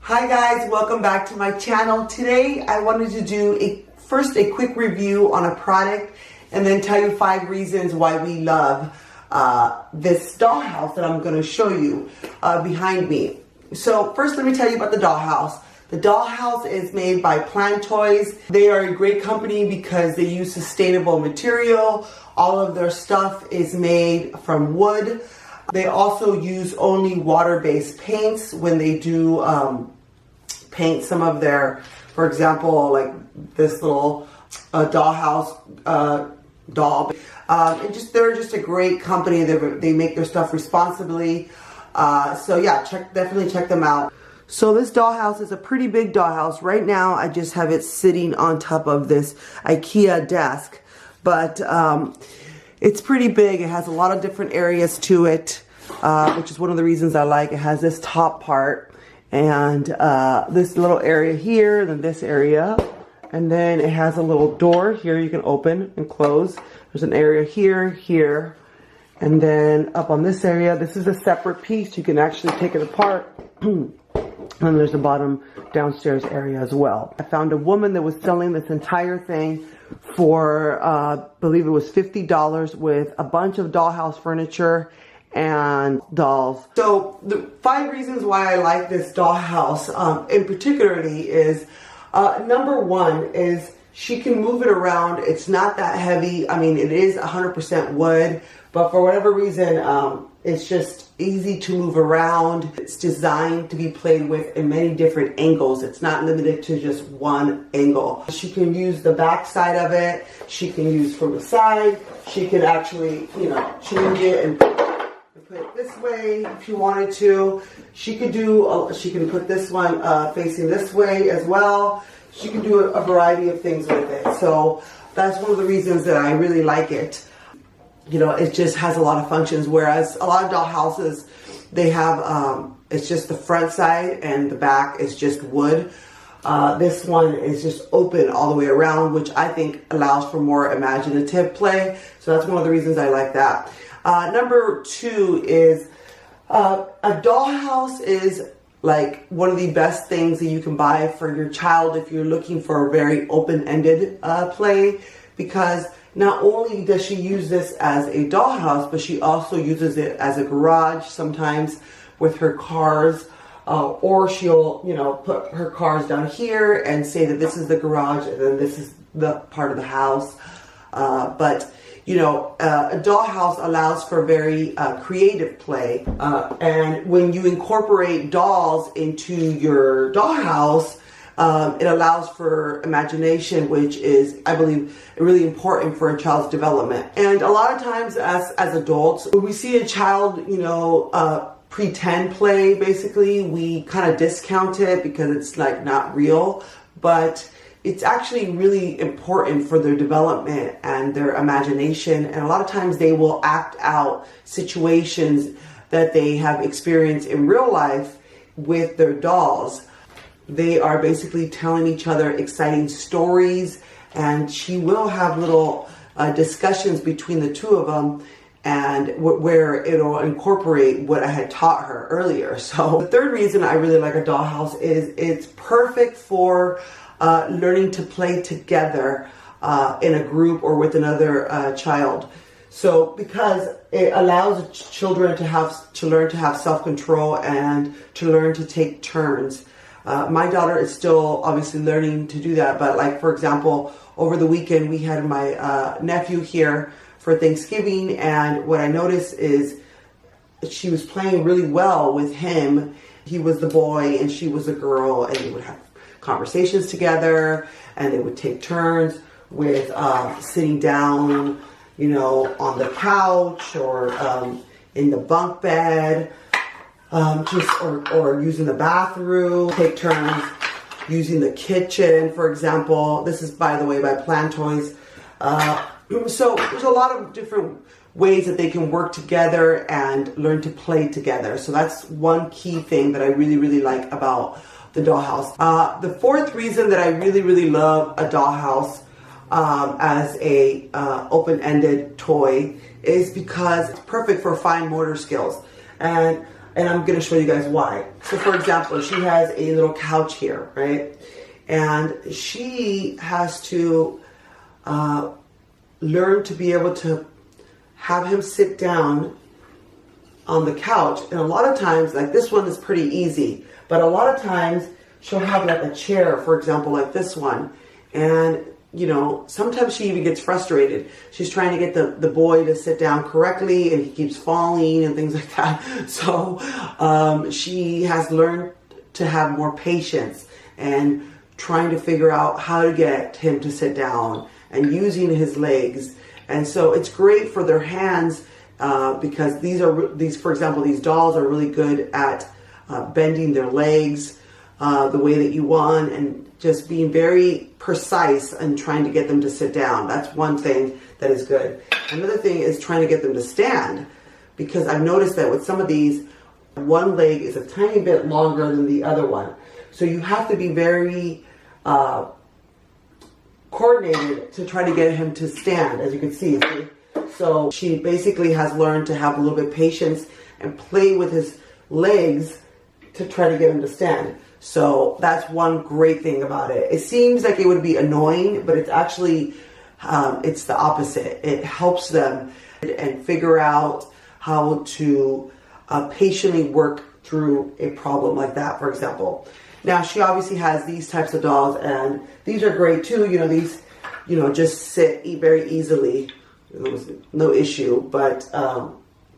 Hi guys, welcome back to my channel. Today I wanted to do first a quick review on a product and then tell you 5 reasons why we love this dollhouse that I'm going to show you behind me. So first let me tell you about the dollhouse. The dollhouse is made by Plant Toys. They are a great company because they use sustainable material. All of their stuff is made from wood. They also use only water-based paints when they do paint some of their, for example, like this little dollhouse doll. And they're just a great company. They make their stuff responsibly. So yeah, definitely check them out. So this dollhouse is a pretty big dollhouse. Right now, I just have it sitting on top of this IKEA desk, but it's pretty big. It has a lot of different areas to it, which is one of the reasons I like. It has this top part and this little area here, and then this area, and then it has a little door here you can open and close. There's an area here, and then up on this area, this is a separate piece. You can actually take it apart. And there's a bottom downstairs area as well. I found a woman that was selling this entire thing for, I believe it was $50 with a bunch of dollhouse furniture and dolls. So the 5 reasons why I like this dollhouse in particularly is, number 1 is she can move it around. It's not that heavy. I mean, it is 100% wood, but for whatever reason, it's just easy to move around. It's designed to be played with in many different angles. It's not limited to just one angle. She can use the back side of it. She can use from the side. She can actually, change it and put it this way if you wanted to. She could do. She can put this one facing this way as well. She can do a variety of things with it. So that's one of the reasons that I really like it. It just has a lot of functions, whereas a lot of dollhouses, they have, it's just the front side and the back is just wood. This one is just open all the way around, which I think allows for more imaginative play. So that's one of the reasons I like that. Number 2 is a dollhouse is like one of the best things that you can buy for your child if you're looking for a very open-ended play, because not only does she use this as a dollhouse, but she also uses it as a garage sometimes with her cars, or she'll, put her cars down here and say that this is the garage and then this is the part of the house. But a dollhouse allows for very creative play. And when you incorporate dolls into your dollhouse, it allows for imagination, which is, I believe, really important for a child's development. And a lot of times as adults, when we see a child, pretend play, basically, we kind of discount it because it's like not real, but it's actually really important for their development and their imagination. And a lot of times they will act out situations that they have experienced in real life with their dolls. They are basically telling each other exciting stories, and she will have little discussions between the two of them, and where it'll incorporate what I had taught her earlier. So the 3rd reason I really like a dollhouse is it's perfect for learning to play together in a group or with another child. So because it allows children to learn to have self-control and to learn to take turns. My daughter is still obviously learning to do that, but like, for example, over the weekend we had my nephew here for Thanksgiving, and what I noticed is she was playing really well with him. He was the boy and she was the girl, and they would have conversations together, and they would take turns with sitting down, on the couch or in the bunk bed. Or using the bathroom, take turns using the kitchen, for example. This is, by the way, by Plant Toys. So there's a lot of different ways that they can work together and learn to play together. So that's one key thing that I really, really like about the dollhouse. The 4th reason that I really, really love a dollhouse as a open-ended toy is because it's perfect for fine motor skills. And And I'm going to show you guys why. So for example, she has a little couch here, right? And she has to learn to be able to have him sit down on the couch. And a lot of times, like this one is pretty easy, but a lot of times she'll have like a chair, for example, like this one. And, you know, sometimes she even gets frustrated. She's trying to get the boy to sit down correctly and he keeps falling and things like that. So she has learned to have more patience and trying to figure out how to get him to sit down and using his legs. And so it's great for their hands because these, for example, these dolls are really good at bending their legs the way that you want and just being very precise and trying to get them to sit down. That's one thing that is good. Another thing is trying to get them to stand, because I've noticed that with some of these, one leg is a tiny bit longer than the other one. So you have to be very coordinated to try to get him to stand, as you can see. So she basically has learned to have a little bit of patience and play with his legs to try to get him to stand. So that's one great thing about it. It seems like it would be annoying, but it's actually, it's the opposite. It helps them and figure out how to patiently work through a problem like that, for example. Now, she obviously has these types of dolls, and these are great too. You know, these, you know, just sit very easily. There was no issue, but,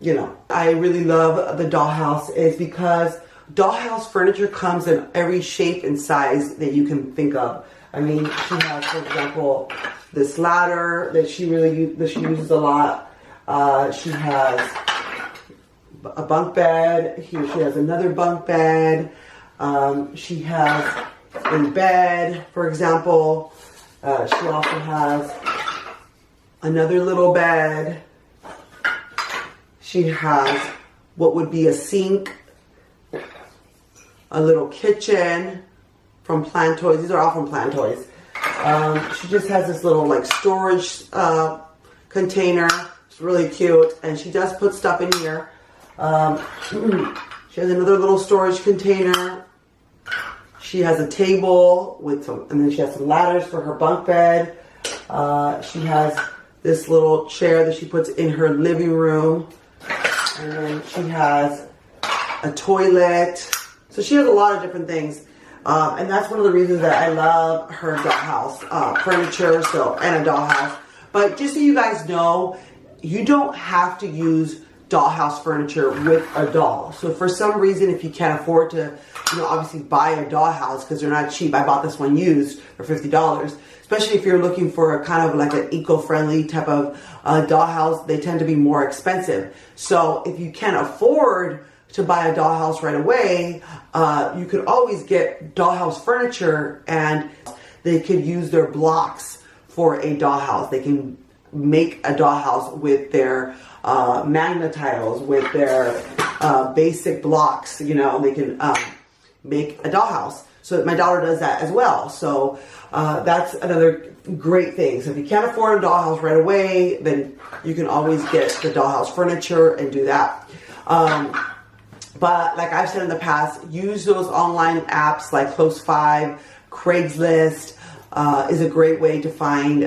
you know, I really love the Dollhouse is because Dollhouse Furniture comes in every shape and size that you can think of. I mean, she has, for example, this ladder that she uses a lot. She has a bunk bed. Here she has another bunk bed. She has a bed, for example. She also has another little bed. She has what would be a sink, a little kitchen from Plan Toys. These are all from Plan Toys. She just has this little like storage container. It's really cute, and she does put stuff in here. She has another little storage container. She has a table with some, and then she has some ladders for her bunk bed. She has this little chair that she puts in her living room, and then she has a toilet. So she has a lot of different things, and that's one of the reasons that I love her Dollhouse furniture. And a dollhouse. But just so you guys know, you don't have to use Dollhouse furniture with a doll. So for some reason, if you can't afford to, you know, obviously buy a dollhouse because they're not cheap. I bought this one used for $50. Especially if you're looking for a kind of like an eco-friendly type of dollhouse, they tend to be more expensive. So if you can't afford to buy a dollhouse right away, you could always get Dollhouse Furniture, and they could use their blocks for a dollhouse. They can make a dollhouse with their magna tiles, with their basic blocks. You know, they can make a dollhouse. So my daughter does that as well. So that's another great thing. So if you can't afford a dollhouse right away, then you can always get the Dollhouse Furniture and do that. But like I've said in the past, use those online apps like Close 5, Craigslist is a great way to find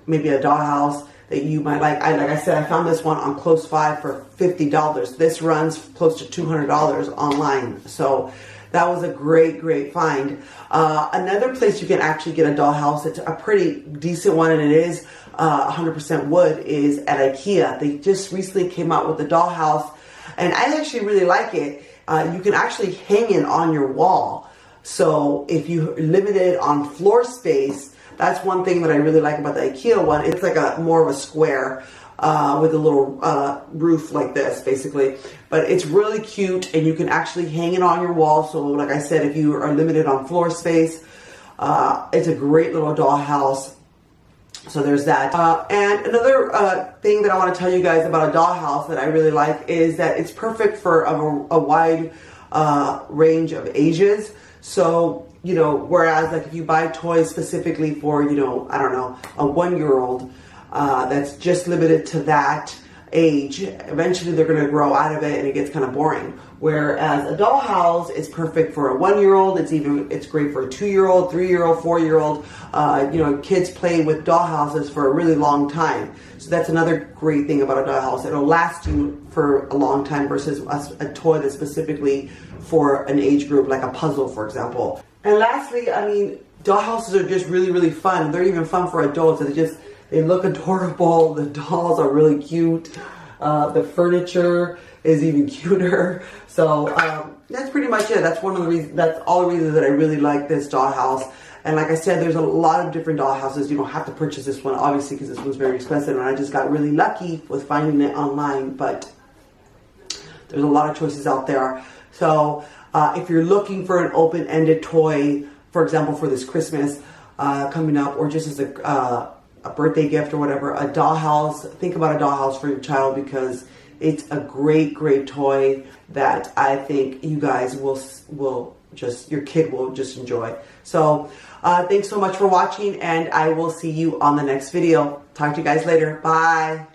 maybe a dollhouse that you might like. Like I said, I found this one on Close 5 for $50. This runs close to $200 online. So that was a great find. Another place you can actually get a dollhouse, it's a pretty decent one, and it is 100% wood, is at IKEA. They just recently came out with the dollhouse, and I actually really like it. You can actually hang it on your wall. So if you're limited on floor space, that's one thing that I really like about the IKEA one. It's like a more of a square with a little roof like this, basically. But it's really cute, and you can actually hang it on your wall. So like I said, if you are limited on floor space, it's a great little dollhouse. So there's that. And another thing that I want to tell you guys about a dollhouse that I really like is that it's perfect for a wide range of ages. So, you know, whereas like if you buy toys specifically for, you know, I don't know, a 1-year-old, that's just limited to that. age, eventually they're going to grow out of it and it gets kind of boring. Whereas a dollhouse is perfect for a 1-year-old. It's great for a 2-year-old, 3-year-old, 4-year-old. You know, kids play with dollhouses for a really long time. So that's another great thing about a dollhouse. It'll last you for a long time versus a toy that's specifically for an age group, like a puzzle, for example. And lastly, I mean, dollhouses are just really, really fun. They're even fun for adults. They look adorable. The dolls are really cute. The furniture is even cuter. So that's pretty much it. That's one of the reasons. That's all the reasons that I really like this dollhouse. And like I said, there's a lot of different dollhouses. You don't have to purchase this one, obviously, because this one's very expensive. And I just got really lucky with finding it online. But there's a lot of choices out there. So if you're looking for an open-ended toy, for example, for this Christmas coming up, or just as a birthday gift or whatever, a dollhouse, think about a dollhouse for your child, because it's a great, great toy that I think you guys your kid will just enjoy. So thanks so much for watching, and I will see you on the next video. Talk to you guys later. Bye.